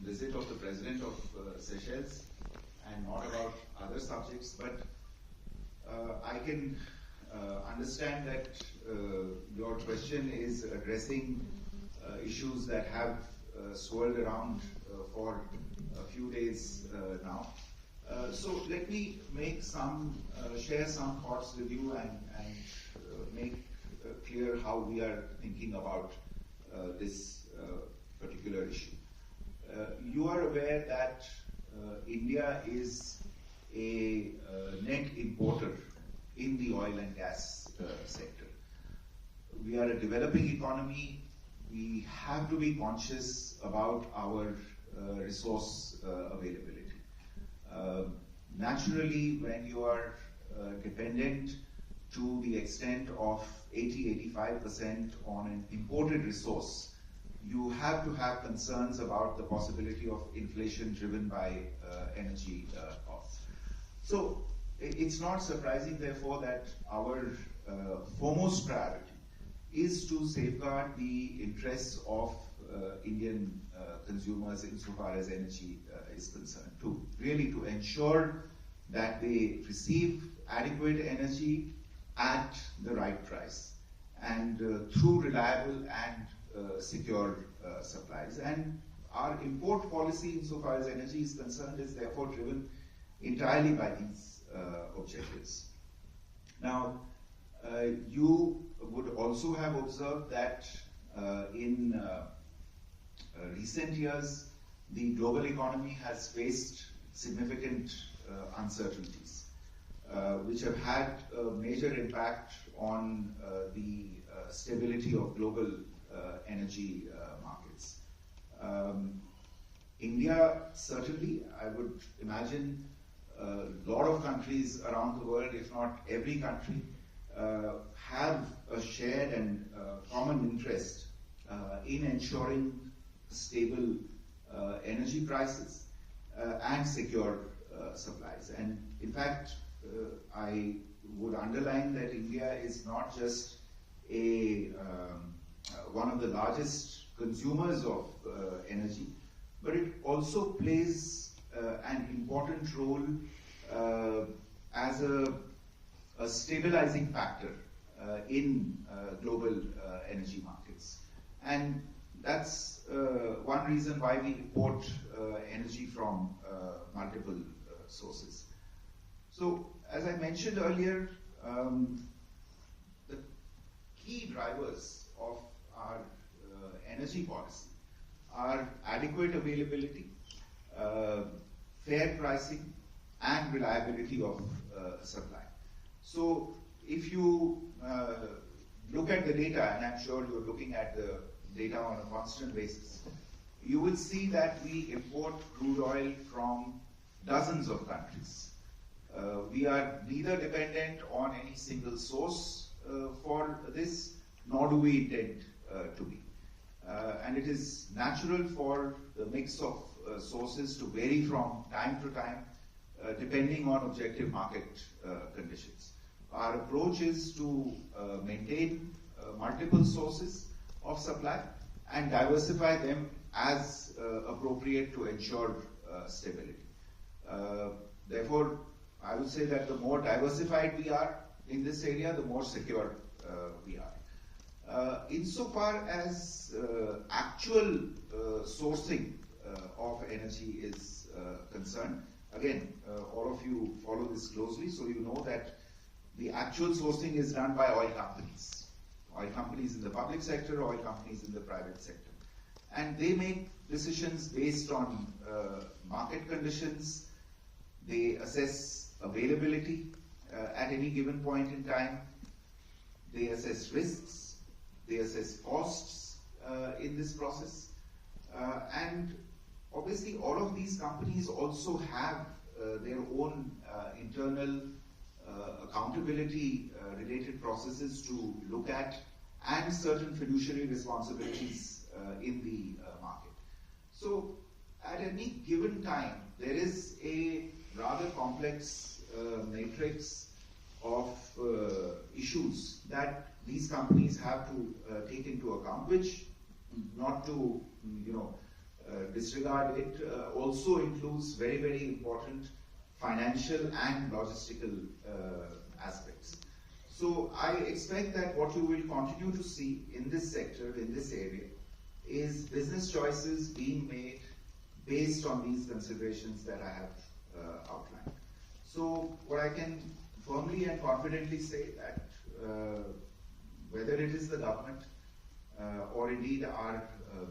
visit of the President of Seychelles and not about other subjects, but I can understand that your question is addressing issues that have swirled around for a few days now. So let me make share some thoughts with you and make clear how we are thinking about this particular issue. You are aware that India is a net importer in the oil and gas sector. We are a developing economy. We have to be conscious about our resource availability. Naturally, when you are dependent to the extent of 80-85% on an imported resource, you have to have concerns about the possibility of inflation driven by energy costs. So it's not surprising, therefore, that our foremost priority is to safeguard the interests of Indian consumers insofar as energy is concerned, to ensure that they receive adequate energy at the right price and through reliable and secure supplies. And our import policy insofar as energy is concerned is therefore driven entirely by these objectives. Now, you would also have observed that in recent years, the global economy has faced significant uncertainties, which have had a major impact on the stability of global energy markets. India, certainly, I would imagine a lot of countries around the world, if not every country, have a shared and common interest in ensuring stable energy prices and secure supplies. And in fact, I would underline that India is not just one of the largest consumers of energy, but it also plays an important role as a stabilizing factor in global energy markets. And that's one reason why we import energy from multiple sources. So, as I mentioned earlier, the key drivers of our energy policy are adequate availability, fair pricing, and reliability of supply. So, if you look at the data, and I'm sure you're looking at the data on a constant basis, you will see that we import crude oil from dozens of countries. We are neither dependent on any single source for this, nor do we intend to be. And it is natural for the mix of sources to vary from time to time, depending on objective market conditions. Our approach is to maintain multiple sources of supply and diversify them as appropriate to ensure stability. Therefore, I would say that the more diversified we are in this area, the more secure we are. Insofar as actual sourcing of energy is concerned, again, all of you follow this closely, so you know that the actual sourcing is done by oil companies. Oil companies in the public sector, oil companies in the private sector. And they make decisions based on market conditions. They assess availability at any given point in time. They assess risks. They assess costs in this process. And obviously, all of these companies also have their own internal accountability related processes to look at, and certain fiduciary responsibilities in the market. So at any given time, there is a rather complex matrix of issues that these companies have to take into account, which, not to disregard it, also includes very, very important financial and logistical aspects. So I expect that what you will continue to see in this sector, in this area, is business choices being made based on these considerations that I have outlined. So what I can firmly and confidently say that whether it is the government or indeed our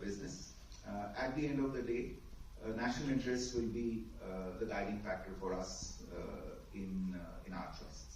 business, at the end of the day, national interest will be the guiding factor for us in our choices.